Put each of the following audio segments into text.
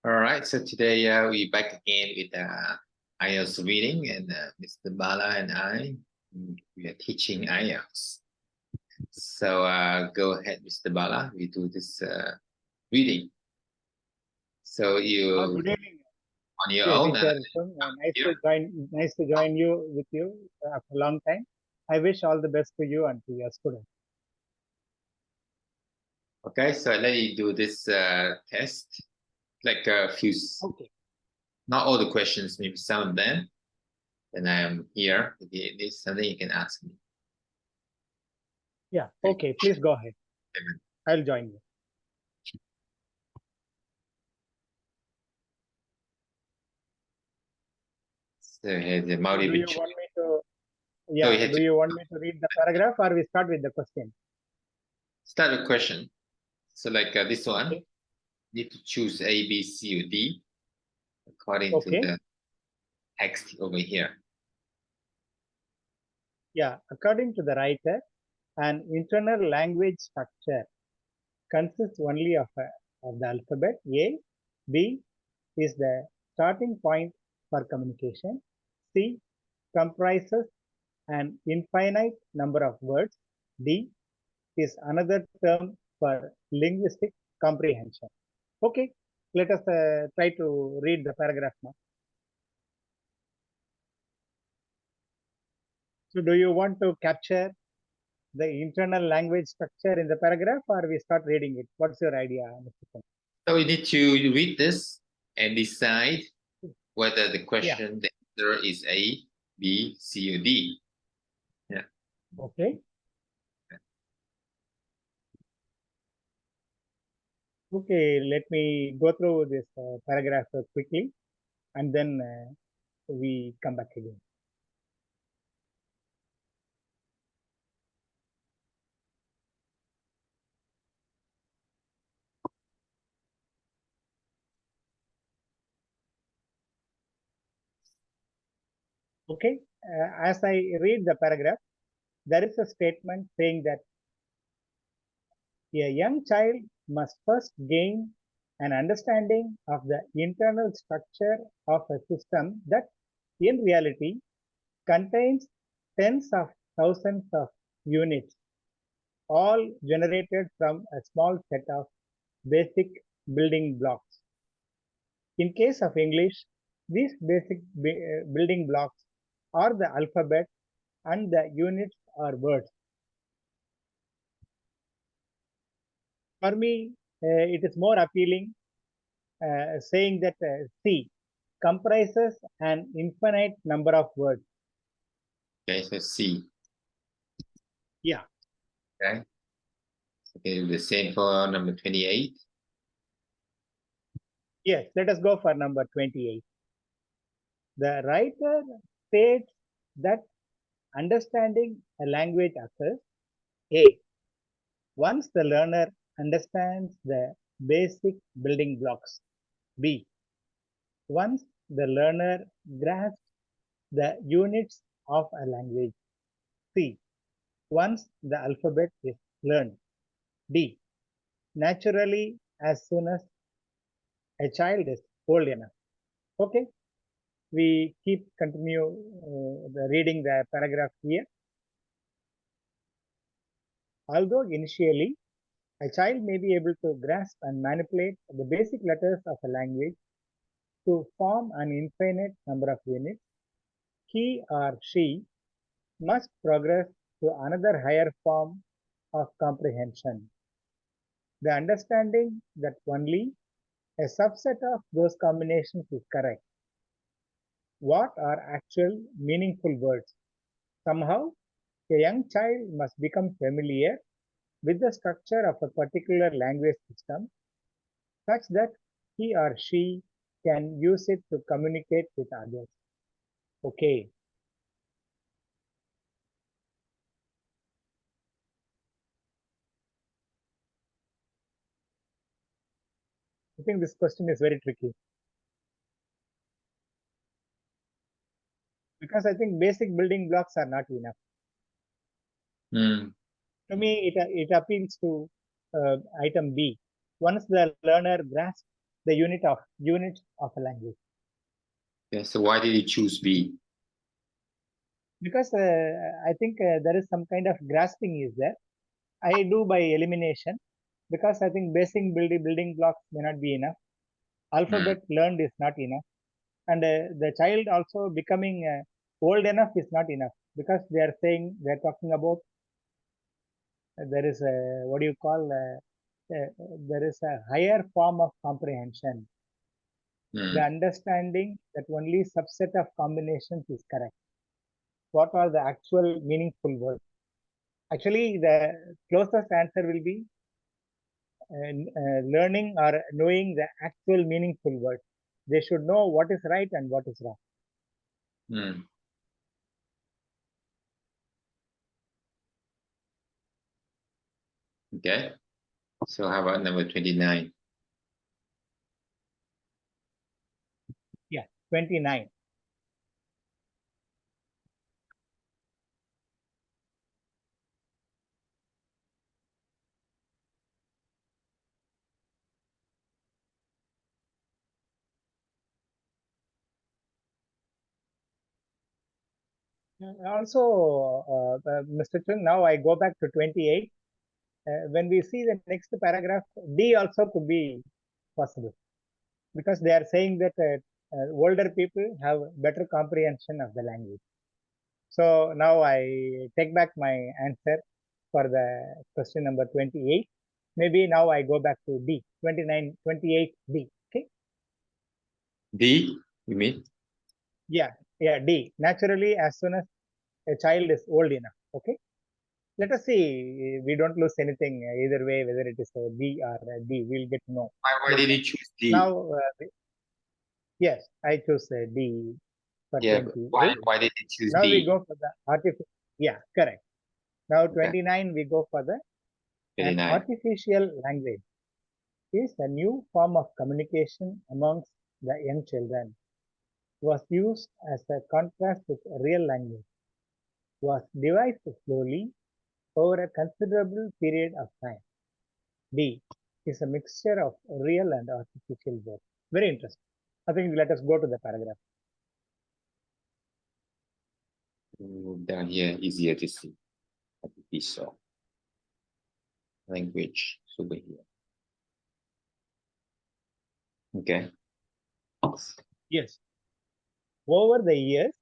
All right, so today we're back again with IELTS reading, and Mr. Bala and I, we are teaching IELTS. So go ahead, Mr. Bala, we do this reading. So you good evening. on your Yes, own. nice to join you with you after a long time. I wish all the best to you and to your students. Okay, so I let you do this test, like a few. Okay. Not all the questions, maybe some of them. And I am here. If there's something you can ask me. Yeah. Okay. Please go ahead. I'll join you. So here's the multiple Do you want me to? Yeah. Do you want me to read the paragraph, or we start with the question? Start with question. So like this one, okay. Need to choose A, B, C, or D according to the text over here. Yeah. According to the writer, an internal language structure consists only of the alphabet. A, B is the starting point for communication. C comprises an infinite number of words. D is another term for linguistic comprehension. Okay, let us try to read the paragraph now. So do you want to capture the internal language structure in the paragraph, or we start reading it? What's your idea, Mr. Pong? So we need to read this and decide whether the question, the answer is A, B, C, or D. Yeah. Okay. Okay, let me go through this paragraph quickly, and then we come back again. Okay, as I read the paragraph, there is a statement saying that a young child must first gain an understanding of the internal structure of a system that in reality contains tens of thousands of units, all generated from a small set of basic building blocks. In case of English, these basic building blocks are the alphabet and the units are words. For me, it is more appealing saying that C comprises an infinite number of words. Okay, so C. Yeah. Okay. Okay, the same for number 28. Yes, let us go for number 28. The writer states that understanding a language occurs A. Once the learner understands the basic building blocks. B. Once the learner grasps the units of a language. C. Once the alphabet is learned. D. Naturally, as soon as a child is old enough. Okay, we continue reading the paragraph here. Although initially a child may be able to grasp and manipulate the basic letters of a language to form an infinite number of units, he or she must progress to another higher form of comprehension. The understanding that only a subset of those combinations is correct. What are actual meaningful words? Somehow, a young child must become familiar with the structure of a particular language system such that he or she can use it to communicate with others. Okay. I think this question is very tricky. Because I think basic building blocks are not enough. To me, it appeals to item B. Once the learner grasps the unit of a language. Yeah, so why did you choose B? Because I think there is some kind of grasping is there. I do by elimination because I think basic building blocks may not be enough. Alphabet learned is not enough, and the child also becoming old enough is not enough, because they are talking about there is a, what do you call, there is a higher form of comprehension, the understanding that only subset of combinations is correct. What are the actual meaningful words? Actually, the closest answer will be learning or knowing the actual meaningful words. They should know what is right and what is wrong. Okay. So how about number 29? Yeah, 29. Also, Mr. Chung, now I go back to 28. When we see the next paragraph, D also could be possible, because they are saying that older people have better comprehension of the language. So now I take back my answer for the question number 28. Maybe now I go back to D, 29, 28D. Okay. D, you mean? Yeah, D. Naturally, as soon as a child is old enough. Okay. Let us see. We don't lose anything either way, whether it is a B or a D. We'll get to know. Why did you choose D? Now, yes, I choose D for Yeah, 28. why did you choose Now D? we go for the artificial. Yeah, correct. Now Okay. 29, we go for the an 29. artificial language is a new form of communication amongst the young children. Was used as a contrast with real language. Was devised slowly over a considerable period of time. D is a mixture of real and artificial words. Very interesting. I think let us go to the paragraph. Down here, easier to see. Artificial language is over here. Okay. Yes. Over the years,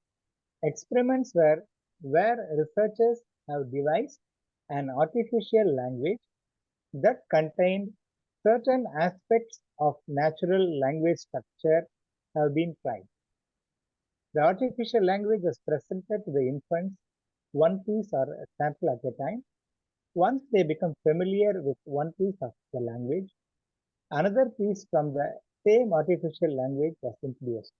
experiments where researchers have devised an artificial language that contained certain aspects of natural language structure have been tried. The artificial language is presented to the infants one piece or a sample at a time. Once they become familiar with one piece of the language, another piece from the same artificial language was introduced.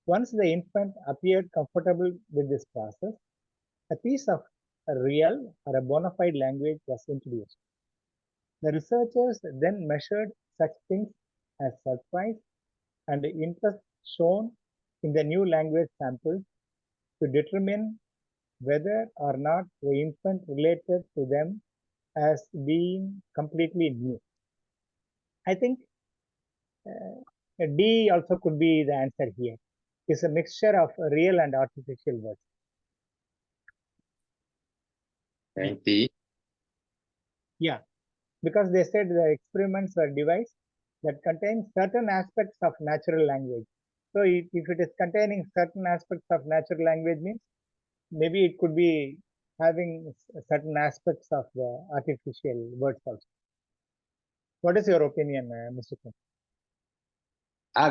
Once the infant appeared comfortable with this process, a piece of a real or a bona fide language was introduced. The researchers then measured such things as surprise and interest shown in the new language samples to determine whether or not the infant related to them as being completely new. I think D also could be the answer here. It's a mixture of real and artificial words. And D. Yeah, because they said the experiments were devised that contain certain aspects of natural language. So if it is containing certain aspects of natural language, means maybe it could be having certain aspects of the artificial words also. What is your opinion, Mr. Kun?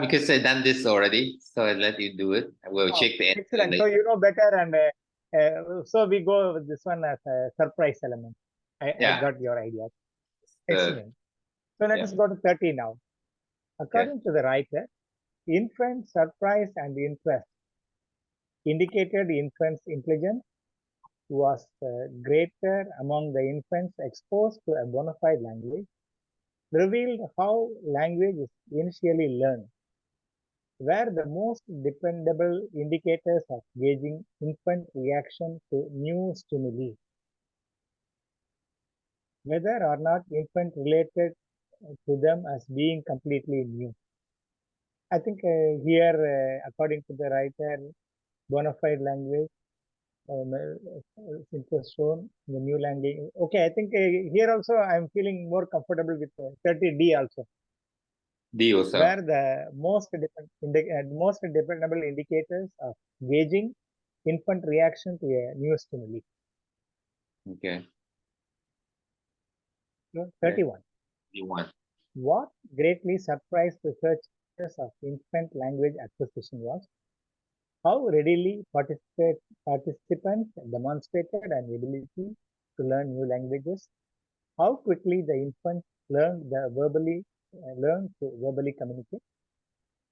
Because I done this already, so I let you do it. I will check the answer Excellent. So later. you know better, and so we go with this one as a surprise element. I got your idea. Excellent. So let us go to 30 now. According to the writer, infant surprise and interest indicated infant's intelligence was greater among the infants exposed to a bona fide language, revealed how language is initially learned, were the most dependable indicators of gauging infant reaction to new stimuli. Whether or not infant related to them as being completely new. I think here, according to the writer, bona fide language, interest shown in the new language. Okay, I think here also I'm feeling more comfortable with 30D also, D also. where the most dependable indicators of gauging infant reaction to a new stimuli. Okay. So, 31. D1. What greatly surprised researchers of infant language acquisition was how readily participants demonstrated an ability to learn new languages, how quickly the infants learn to verbally communicate,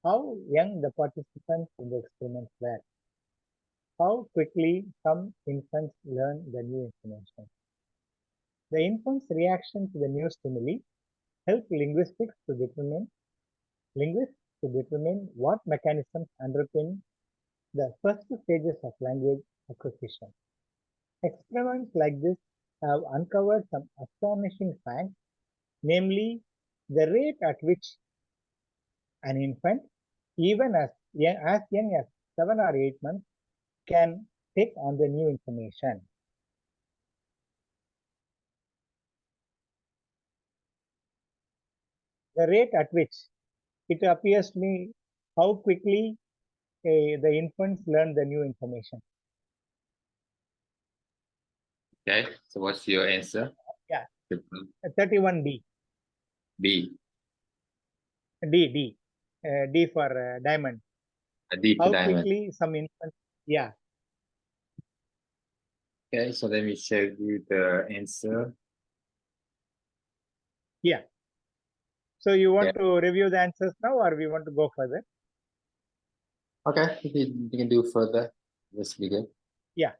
how young the participants in the experiments were, how quickly some infants learn the new information. The infant's reaction to the new stimuli help linguists to determine what mechanisms underpin the first stages of language acquisition. Experiments like this have uncovered some astonishing facts, namely the rate at which an infant, even as young as 7 or 8 months, can take on the new information. The rate at which it appears to me how quickly the infants learn the new information. Okay. So what's your answer? Yeah. 31D. B. D for diamond. A D for How diamond. quickly some infants, yeah. Okay, so let me show you the answer. Yeah. So you want to review the answers now, or we want to go further? Okay, you can do further. Let's begin. Yeah.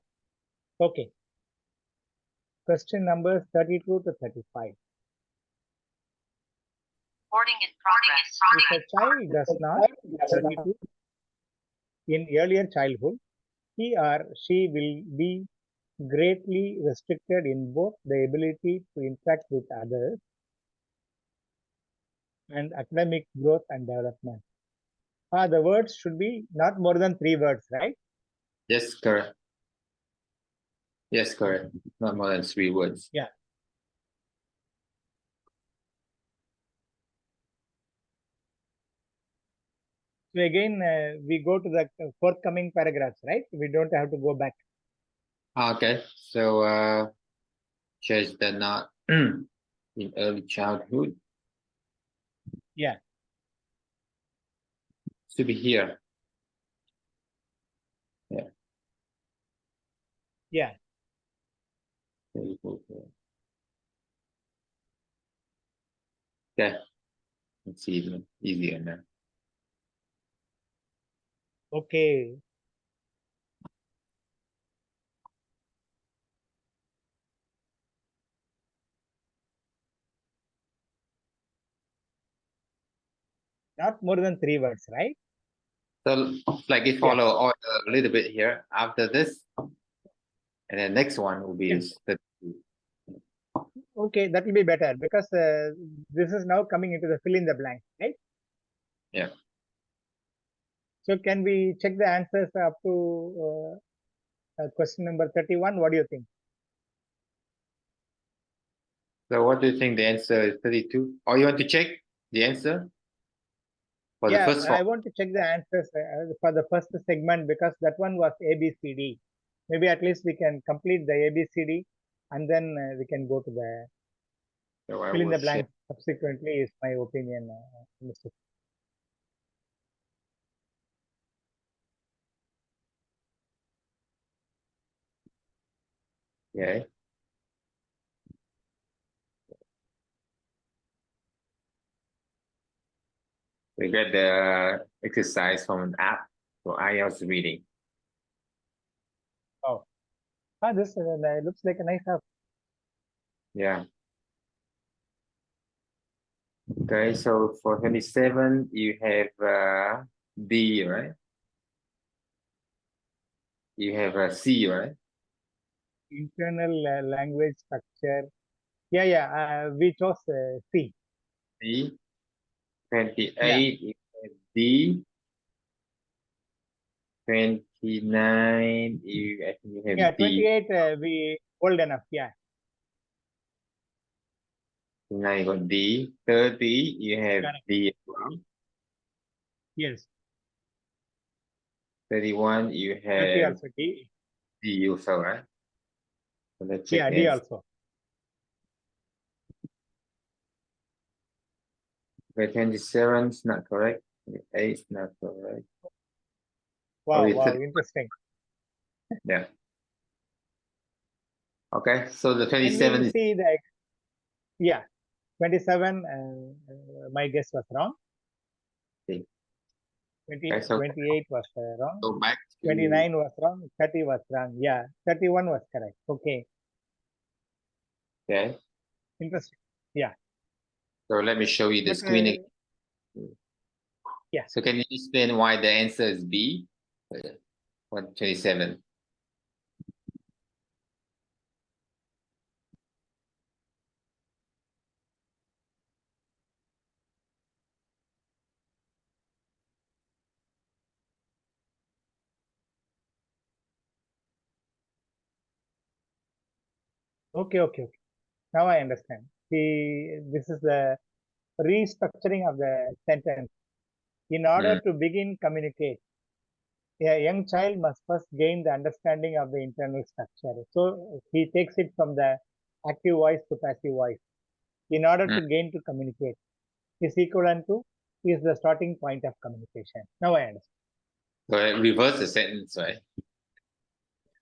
Okay. Question numbers 32 to 35. Recording in progress. If a child does not 32 in earlier childhood, he or she will be greatly restricted in both the ability to interact with others and academic growth and development. The words should be not more than 3 words, right? Yes, correct. Yes, correct. Not more than 3 words. Yeah. So again, we go to the forthcoming paragraphs, right? We don't have to go back. Okay, so change the not in early childhood. Yeah. Should be here. Yeah. Yeah. Okay. It's easier now. Okay. Not more than 3 words, right? So like it follow all, a little bit here after this, and then next one will be the Okay, that will be better because this is now coming into the fill in the blank, right? yeah. So can we check the answers up to question number 31? What do you think? So what do you think the answer is 32? Or you want to check the answer for the first one? I want to check the answers for the first segment because that one was ABCD. Maybe at least we can complete the ABCD and then we can go to the So I fill in will the blank check. subsequently is my opinion, Mr. Okay. We get the exercise from an app for IELTS reading. Oh, this looks like a nice app. Yeah. Okay, so for 27, you have D, right? You have C, right? Internal language structure. We chose C. C. 28, Yeah. you D. 29, I think you have Yeah, D. 28, we old enough. Yeah. 29 you got D. 30, you have Correct. D as well. Yes. 31, you 30 have also D. D also, right? So let's check Yeah, the D answer. also. Okay, 27 is not correct. 8 is not correct. Wow, it's wow, 30. interesting. Yeah. Okay, so the When 27 we is see the, yeah, 27, my guess was wrong. D. 20, Okay, so 28 was wrong. go back to 29 was wrong. 30 was wrong. Yeah, 31 was correct. Okay, okay. interesting. Yeah, So let me show you the but screen again. yeah. So can you explain why the answer is B? 127. Okay, okay, okay. Now I understand. This is the restructuring of the sentence. In order to begin communicate, a young child must first gain the understanding of the internal structure. So he takes it from the active voice to passive voice. In order to gain to communicate is equivalent to is the starting point of communication. Now I understand. So reverse the sentence, right?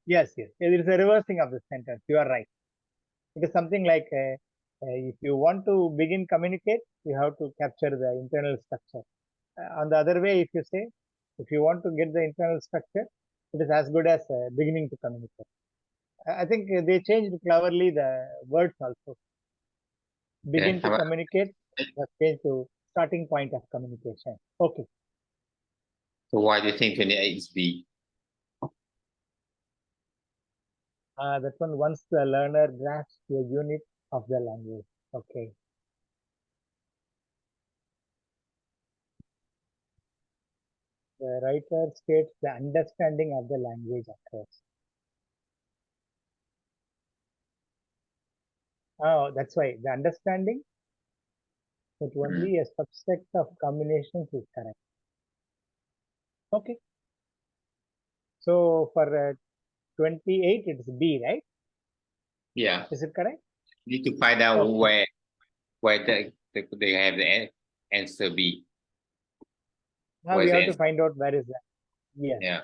Yes, yes. It is a reversing of the sentence. You are right. It is something like if you want to begin communicate, you have to capture the internal structure. On the other way, if you say, if you want to get the internal structure, it is as good as beginning to communicate. I think they changed cleverly the words also. Okay. Begin to communicate was changed to starting point of communication. Okay. So why do you think 28 is B? That one, once the learner grasps the unit of the language. Okay. The writer states the understanding of the language occurs. Oh, that's why the understanding that only a subset of combinations is correct. Okay. So for 28, it's B, right? Yeah. Is it correct? You need to find out Okay. where they have the answer B. Now Where's we the have to answer? find out where is that. Yes. Yeah.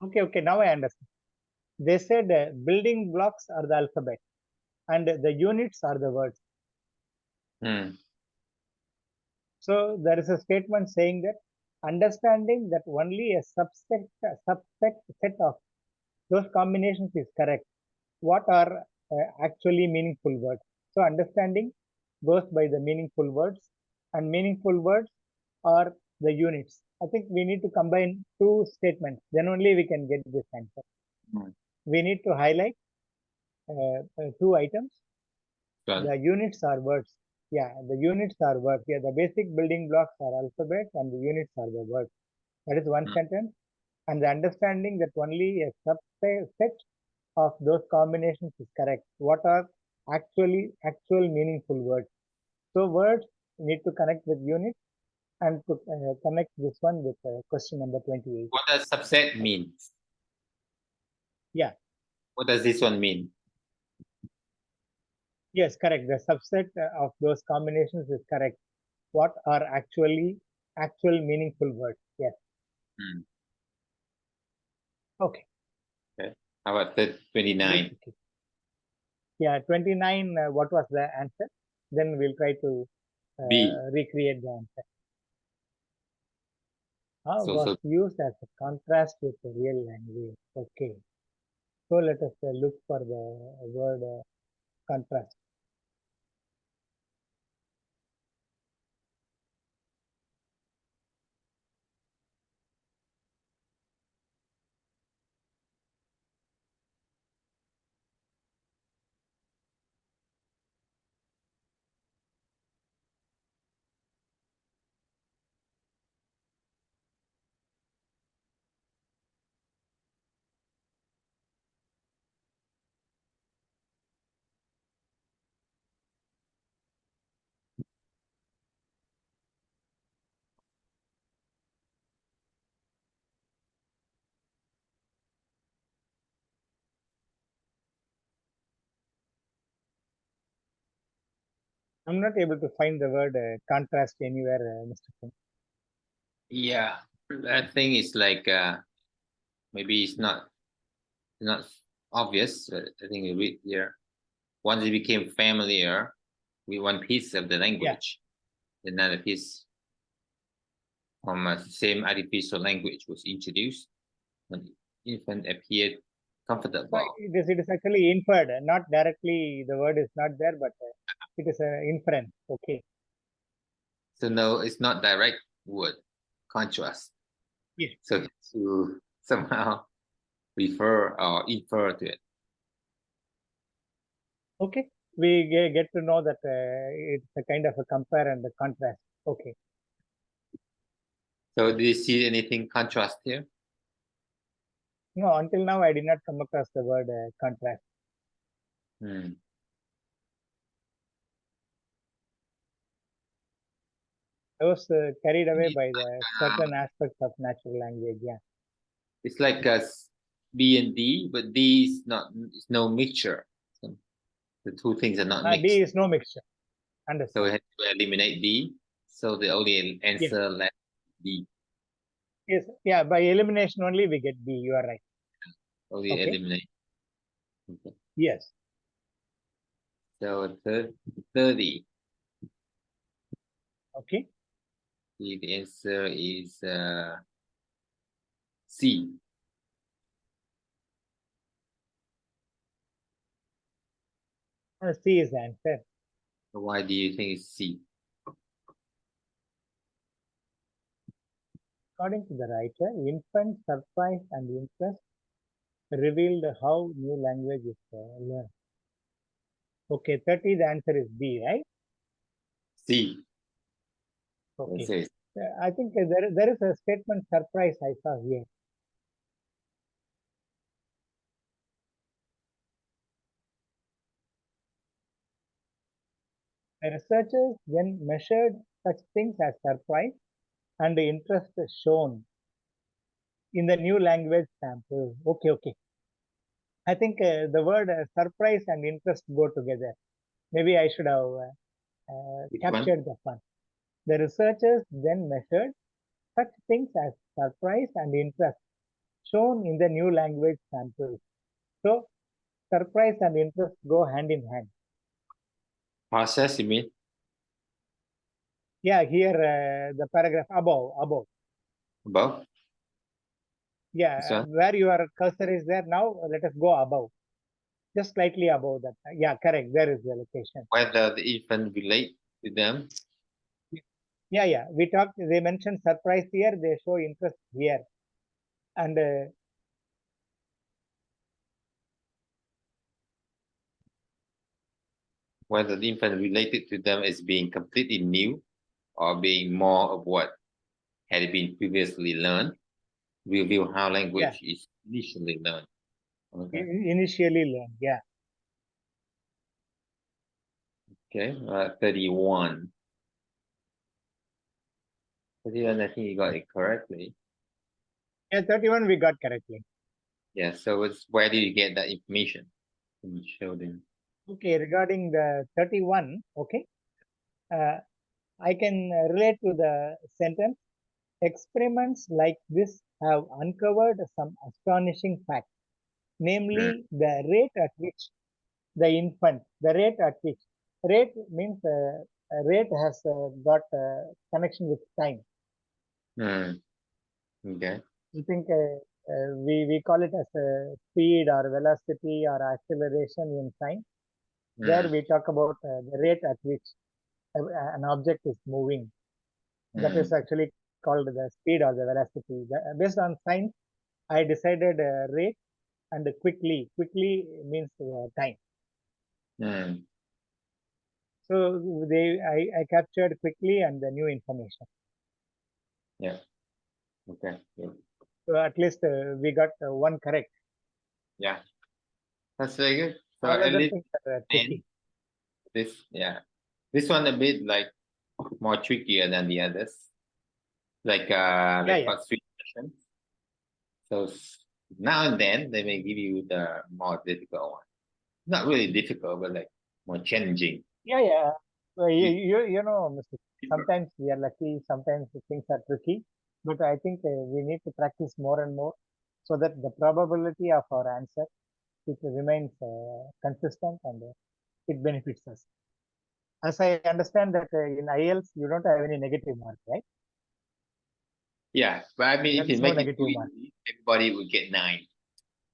Okay, okay. Now I understand. They said building blocks are the alphabet and the units are the words. So there is a statement saying that understanding that only a subset set of those combinations is correct. What are actually meaningful words? So understanding goes by the meaningful words, and meaningful words are the units. I think we need to combine two statements, then only we can get this answer. We need to highlight two items. The units are words. Yeah, the units are words. Yeah, the basic building blocks are alphabet and the units are the words. That is one sentence. And the understanding that only a subset of those combinations is correct. What are actual meaningful words? So words need to connect with units and to connect this one with question number 28. What does subset mean? Yeah. What does this one mean? Yes, correct. The subset of those combinations is correct. what are actual meaningful words. Yes. Hmm. Okay. How about 29? Okay. Yeah, 29. What was the answer? Then we'll try to B. recreate the answer. Was So used as a contrast with the real language. Okay. So let us look for the word contrast. I'm not able to find the word contrast anywhere, Mr. Singh. yeah, I think it's like maybe it's not obvious. But I think we read here. Once it became familiar with one piece of the language, another piece from the same artificial language was introduced. When the infant appeared So comfortable. it is actually inferred, not directly. The word is not there, but it is an inference. Okay. So no, it's not direct word contrast. Yes. So to somehow refer or infer to it. Okay. We get to know that it's a kind of a compare and a contrast. Okay. So do you see anything contrast here? No, until now I did not come across the word contrast. Hmm. I was carried away It's by the certain aspects of natural language. Yeah. It's like a B and D, but D is not. It's no mixture. So the two things are not D mixed. is no mixture. So Understand? we have to eliminate D. So the only Yes. answer left D. Yes. Yeah. By elimination only we get B. You are right. Only Okay. eliminate. Okay. Yes. So 30. Okay. The answer is C. C is the answer. Why do you think it's C? According to the writer, infant surprise and interest revealed how new language is learned. Okay, 30, the answer is B, right? C. Okay. Answer is I think there is a statement surprise I saw here. The researchers then measured such things as surprise and the interest shown in the new language sample. Okay, okay. I think the word surprise and interest go together. Maybe I should have which one? captured the fun. The researchers then measured such things as surprise and interest shown in the new language samples. So, surprise and interest go hand in hand. Process, you mean? Yeah, here the paragraph above. Above? This Yeah, one? where your cursor is there now, let us go above. Just slightly above that. Yeah, correct. There is the location. Whether the infant relate to them. Yeah, yeah. We talked, they mentioned surprise here, they show interest here. And Whether the infant related to them as being completely new or being more of what had been previously learned, reveal how language is initially learned. Okay. initially learned. Yeah. Okay. 31. 31, I think you got it correctly. Yeah, 31 we got correctly. Yeah. So it's where did you get that information? Can you show them? Okay, regarding the 31, okay. I can relate to the sentence. Experiments like this have uncovered some astonishing facts, namely the rate at which the rate at which, rate means rate has got connection with time. Mm. Okay. I think we call it as a speed or velocity or acceleration in time. There Mm. we talk about the rate at which an object is moving. That is actually called the speed or the velocity. Based on science, I decided rate and quickly. Quickly means time. Mm. So I captured quickly and the new information. Yeah. Okay. Good. So at least we got one correct. Yeah. That's very good. So All at other least things are in tricky. this, yeah. This one a bit like more trickier than the others. Like Yeah, like yeah. for three questions. So now and then they may give you the more difficult one. Not really difficult, but like more challenging. Yeah, yeah. You- You know, Mr. Sometimes we are lucky, sometimes the things are tricky, but I think we need to practice more and more so that the probability of our answer it remains consistent and it benefits us. As I understand that in IELTS you don't have any negative mark, right? Yeah, but I mean, if There you is no make it too negative mark. easy, everybody would get 9.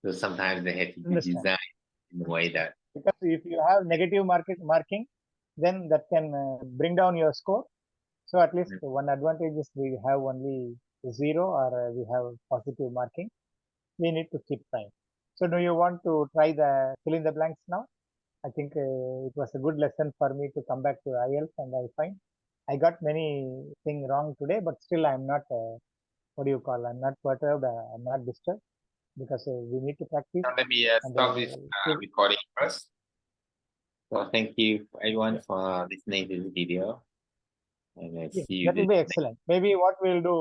So sometimes they have to be Understand? designed in a way that, Because if you have negative marking, then that can bring down your score. So at least Mm. one advantage is we have only 0 or we have positive marking. We need to keep trying. So do you want to try the fill in the blanks now? I think it was a good lesson for me to come back to IELTS and I find I got many things wrong today, but still I'm not, what do you call, I'm not perturbed, I'm not disturbed because we need to practice now let me and stop this keep, recording first. So thank you everyone for listening to this video, and I yes, see you that will this be excellent. Maybe what we'll do